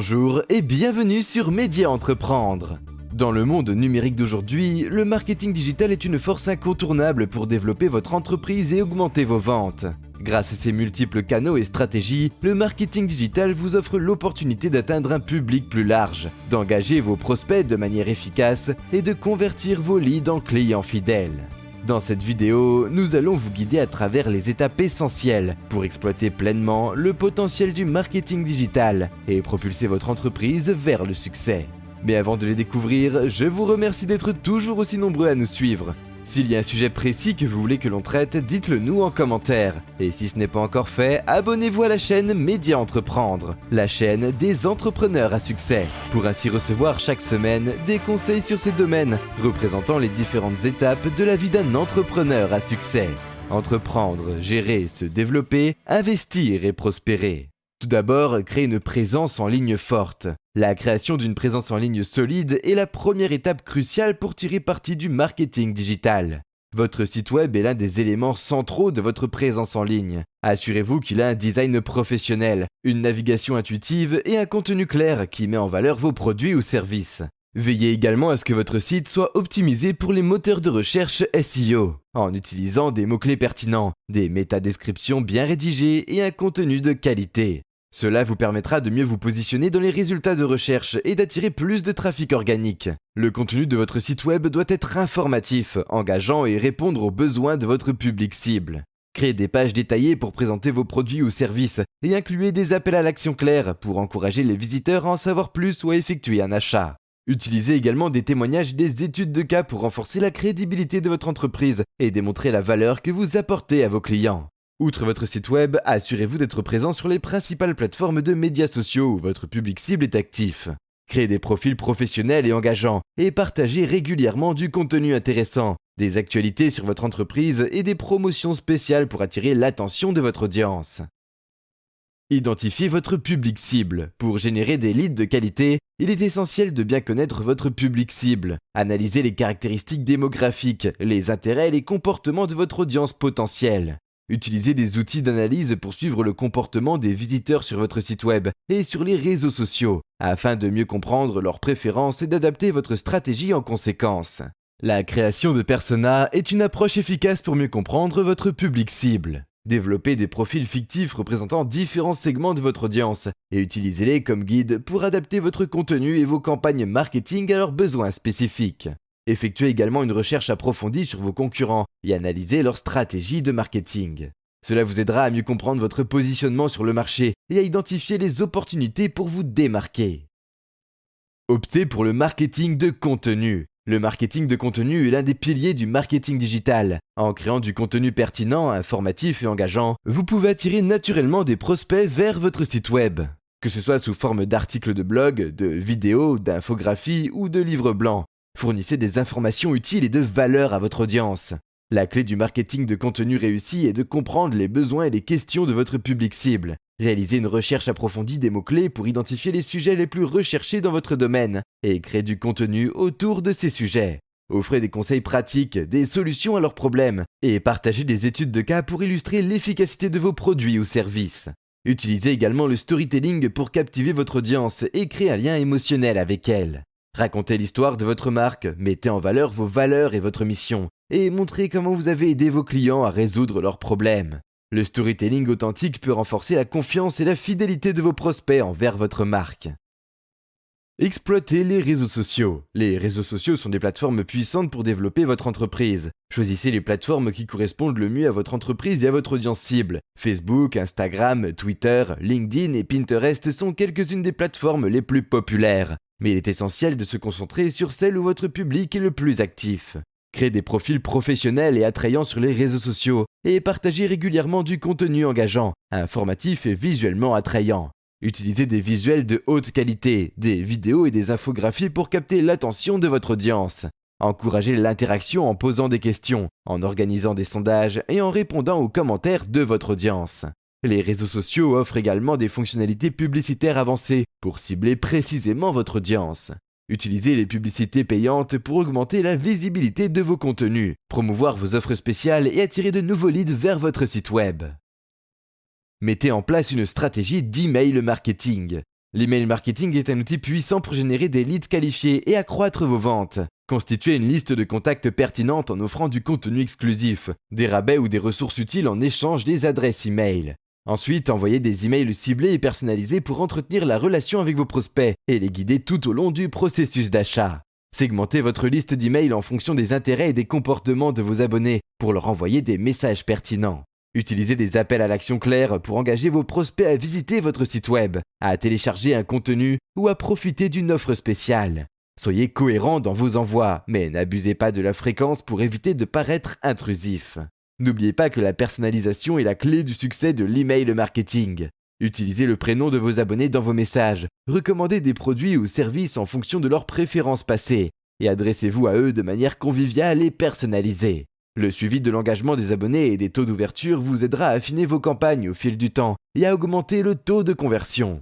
Bonjour et bienvenue sur Média Entreprendre. Dans le monde numérique d'aujourd'hui, le marketing digital est une force incontournable pour développer votre entreprise et augmenter vos ventes. Grâce à ses multiples canaux et stratégies, le marketing digital vous offre l'opportunité d'atteindre un public plus large, d'engager vos prospects de manière efficace et de convertir vos leads en clients fidèles. Dans cette vidéo, nous allons vous guider à travers les étapes essentielles pour exploiter pleinement le potentiel du marketing digital et propulser votre entreprise vers le succès. Mais avant de les découvrir, je vous remercie d'être toujours aussi nombreux à nous suivre. S'il y a un sujet précis que vous voulez que l'on traite, dites-le nous en commentaire. Et si ce n'est pas encore fait, abonnez-vous à la chaîne Média Entreprendre, la chaîne des entrepreneurs à succès, pour ainsi recevoir chaque semaine des conseils sur ces domaines, représentant les différentes étapes de la vie d'un entrepreneur à succès. Entreprendre, gérer, se développer, investir et prospérer. Tout d'abord, créer une présence en ligne forte. La création d'une présence en ligne solide est la première étape cruciale pour tirer parti du marketing digital. Votre site web est l'un des éléments centraux de votre présence en ligne. Assurez-vous qu'il a un design professionnel, une navigation intuitive et un contenu clair qui met en valeur vos produits ou services. Veillez également à ce que votre site soit optimisé pour les moteurs de recherche SEO, en utilisant des mots-clés pertinents, des métadescriptions bien rédigées et un contenu de qualité. Cela vous permettra de mieux vous positionner dans les résultats de recherche et d'attirer plus de trafic organique. Le contenu de votre site web doit être informatif, engageant et répondre aux besoins de votre public cible. Créez des pages détaillées pour présenter vos produits ou services et incluez des appels à l'action clairs pour encourager les visiteurs à en savoir plus ou à effectuer un achat. Utilisez également des témoignages et des études de cas pour renforcer la crédibilité de votre entreprise et démontrer la valeur que vous apportez à vos clients. Outre votre site web, assurez-vous d'être présent sur les principales plateformes de médias sociaux où votre public cible est actif. Créez des profils professionnels et engageants et partagez régulièrement du contenu intéressant, des actualités sur votre entreprise et des promotions spéciales pour attirer l'attention de votre audience. Identifiez votre public cible. Pour générer des leads de qualité, il est essentiel de bien connaître votre public cible. Analysez les caractéristiques démographiques, les intérêts et les comportements de votre audience potentielle. Utilisez des outils d'analyse pour suivre le comportement des visiteurs sur votre site web et sur les réseaux sociaux, afin de mieux comprendre leurs préférences et d'adapter votre stratégie en conséquence. La création de personas est une approche efficace pour mieux comprendre votre public cible. Développez des profils fictifs représentant différents segments de votre audience et utilisez-les comme guide pour adapter votre contenu et vos campagnes marketing à leurs besoins spécifiques. Effectuez également une recherche approfondie sur vos concurrents et analysez leur stratégie de marketing. Cela vous aidera à mieux comprendre votre positionnement sur le marché et à identifier les opportunités pour vous démarquer. Optez pour le marketing de contenu. Le marketing de contenu est l'un des piliers du marketing digital. En créant du contenu pertinent, informatif et engageant, vous pouvez attirer naturellement des prospects vers votre site web. Que ce soit sous forme d'articles de blog, de vidéos, d'infographies ou de livres blancs. Fournissez des informations utiles et de valeur à votre audience. La clé du marketing de contenu réussi est de comprendre les besoins et les questions de votre public cible. Réalisez une recherche approfondie des mots-clés pour identifier les sujets les plus recherchés dans votre domaine et créer du contenu autour de ces sujets. Offrez des conseils pratiques, des solutions à leurs problèmes et partagez des études de cas pour illustrer l'efficacité de vos produits ou services. Utilisez également le storytelling pour captiver votre audience et créer un lien émotionnel avec elle. Racontez l'histoire de votre marque, mettez en valeur vos valeurs et votre mission, et montrez comment vous avez aidé vos clients à résoudre leurs problèmes. Le storytelling authentique peut renforcer la confiance et la fidélité de vos prospects envers votre marque. Exploitez les réseaux sociaux. Les réseaux sociaux sont des plateformes puissantes pour développer votre entreprise. Choisissez les plateformes qui correspondent le mieux à votre entreprise et à votre audience cible. Facebook, Instagram, Twitter, LinkedIn et Pinterest sont quelques-unes des plateformes les plus populaires. Mais il est essentiel de se concentrer sur celle où votre public est le plus actif. Créez des profils professionnels et attrayants sur les réseaux sociaux et partagez régulièrement du contenu engageant, informatif et visuellement attrayant. Utilisez des visuels de haute qualité, des vidéos et des infographies pour capter l'attention de votre audience. Encouragez l'interaction en posant des questions, en organisant des sondages et en répondant aux commentaires de votre audience. Les réseaux sociaux offrent également des fonctionnalités publicitaires avancées pour cibler précisément votre audience. Utilisez les publicités payantes pour augmenter la visibilité de vos contenus, promouvoir vos offres spéciales et attirer de nouveaux leads vers votre site web. Mettez en place une stratégie d'email marketing. L'email marketing est un outil puissant pour générer des leads qualifiés et accroître vos ventes. Constituez une liste de contacts pertinente en offrant du contenu exclusif, des rabais ou des ressources utiles en échange des adresses email. Ensuite, envoyez des emails ciblés et personnalisés pour entretenir la relation avec vos prospects et les guider tout au long du processus d'achat. Segmentez votre liste d'emails en fonction des intérêts et des comportements de vos abonnés pour leur envoyer des messages pertinents. Utilisez des appels à l'action clairs pour engager vos prospects à visiter votre site web, à télécharger un contenu ou à profiter d'une offre spéciale. Soyez cohérent dans vos envois, mais n'abusez pas de la fréquence pour éviter de paraître intrusif. N'oubliez pas que la personnalisation est la clé du succès de l'email marketing. Utilisez le prénom de vos abonnés dans vos messages, recommandez des produits ou services en fonction de leurs préférences passées, et adressez-vous à eux de manière conviviale et personnalisée. Le suivi de l'engagement des abonnés et des taux d'ouverture vous aidera à affiner vos campagnes au fil du temps et à augmenter le taux de conversion.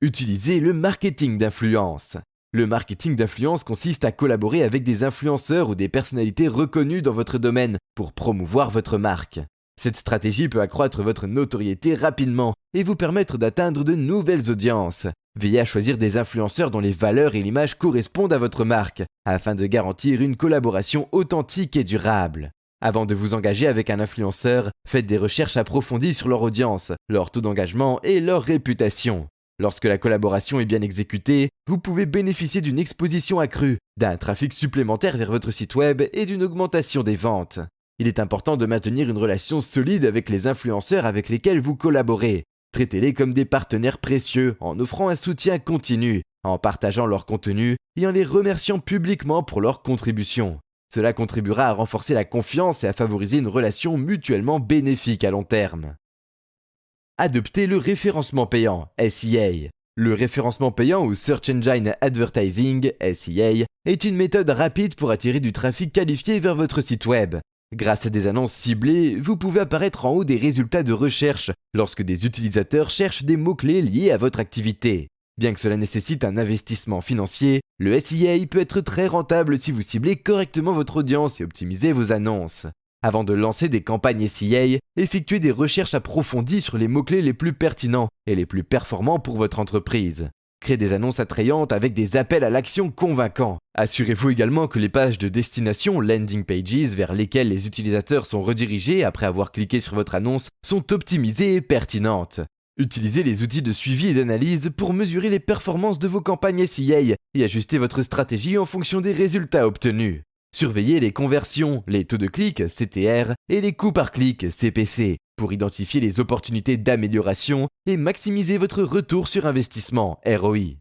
Utilisez le marketing d'influence. Le marketing d'influence consiste à collaborer avec des influenceurs ou des personnalités reconnues dans votre domaine pour promouvoir votre marque. Cette stratégie peut accroître votre notoriété rapidement et vous permettre d'atteindre de nouvelles audiences. Veillez à choisir des influenceurs dont les valeurs et l'image correspondent à votre marque, afin de garantir une collaboration authentique et durable. Avant de vous engager avec un influenceur, faites des recherches approfondies sur leur audience, leur taux d'engagement et leur réputation. Lorsque la collaboration est bien exécutée, vous pouvez bénéficier d'une exposition accrue, d'un trafic supplémentaire vers votre site web et d'une augmentation des ventes. Il est important de maintenir une relation solide avec les influenceurs avec lesquels vous collaborez. Traitez-les comme des partenaires précieux en offrant un soutien continu, en partageant leur contenu et en les remerciant publiquement pour leur contribution. Cela contribuera à renforcer la confiance et à favoriser une relation mutuellement bénéfique à long terme. Adoptez le référencement payant, SEA. Le référencement payant ou Search Engine Advertising, SEA, est une méthode rapide pour attirer du trafic qualifié vers votre site web. Grâce à des annonces ciblées, vous pouvez apparaître en haut des résultats de recherche lorsque des utilisateurs cherchent des mots-clés liés à votre activité. Bien que cela nécessite un investissement financier, le SEA peut être très rentable si vous ciblez correctement votre audience et optimisez vos annonces. Avant de lancer des campagnes SEA, effectuez des recherches approfondies sur les mots-clés les plus pertinents et les plus performants pour votre entreprise. Créez des annonces attrayantes avec des appels à l'action convaincants. Assurez-vous également que les pages de destination, landing pages, vers lesquelles les utilisateurs sont redirigés après avoir cliqué sur votre annonce, sont optimisées et pertinentes. Utilisez les outils de suivi et d'analyse pour mesurer les performances de vos campagnes SEA et ajuster votre stratégie en fonction des résultats obtenus. Surveillez les conversions, les taux de clic, CTR, et les coûts par clic, CPC, pour identifier les opportunités d'amélioration et maximiser votre retour sur investissement, ROI.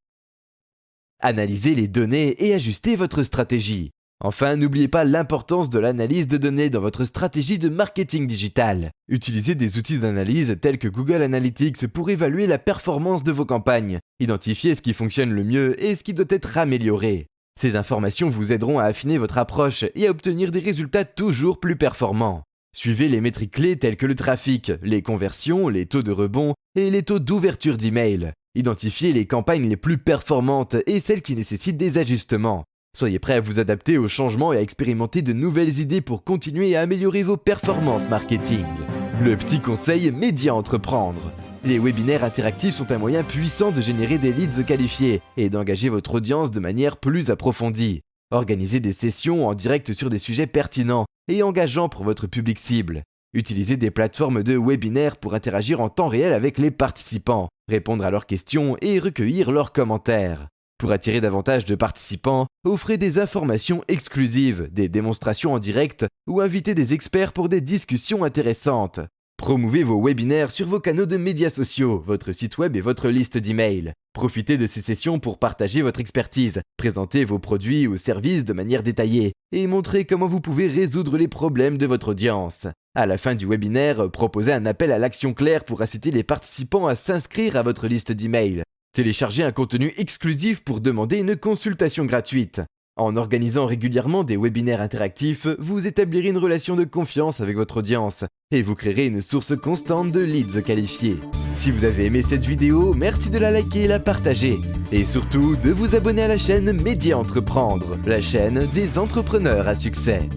Analysez les données et ajustez votre stratégie. Enfin, n'oubliez pas l'importance de l'analyse de données dans votre stratégie de marketing digital. Utilisez des outils d'analyse tels que Google Analytics pour évaluer la performance de vos campagnes, identifier ce qui fonctionne le mieux et ce qui doit être amélioré. Ces informations vous aideront à affiner votre approche et à obtenir des résultats toujours plus performants. Suivez les métriques clés telles que le trafic, les conversions, les taux de rebond et les taux d'ouverture d'email. Identifiez les campagnes les plus performantes et celles qui nécessitent des ajustements. Soyez prêts à vous adapter aux changements et à expérimenter de nouvelles idées pour continuer à améliorer vos performances marketing. Le petit conseil média entreprendre. Les webinaires interactifs sont un moyen puissant de générer des leads qualifiés et d'engager votre audience de manière plus approfondie. Organisez des sessions en direct sur des sujets pertinents et engageants pour votre public cible. Utilisez des plateformes de webinaires pour interagir en temps réel avec les participants, répondre à leurs questions et recueillir leurs commentaires. Pour attirer davantage de participants, offrez des informations exclusives, des démonstrations en direct ou invitez des experts pour des discussions intéressantes. Promouvez vos webinaires sur vos canaux de médias sociaux, votre site web et votre liste d'emails. Profitez de ces sessions pour partager votre expertise, présenter vos produits ou services de manière détaillée et montrer comment vous pouvez résoudre les problèmes de votre audience. À la fin du webinaire, proposez un appel à l'action clair pour inciter les participants à s'inscrire à votre liste d'emails. Téléchargez un contenu exclusif pour demander une consultation gratuite. En organisant régulièrement des webinaires interactifs, vous établirez une relation de confiance avec votre audience et vous créerez une source constante de leads qualifiés. Si vous avez aimé cette vidéo, merci de la liker et la partager. Et surtout, de vous abonner à la chaîne Média Entreprendre, la chaîne des entrepreneurs à succès.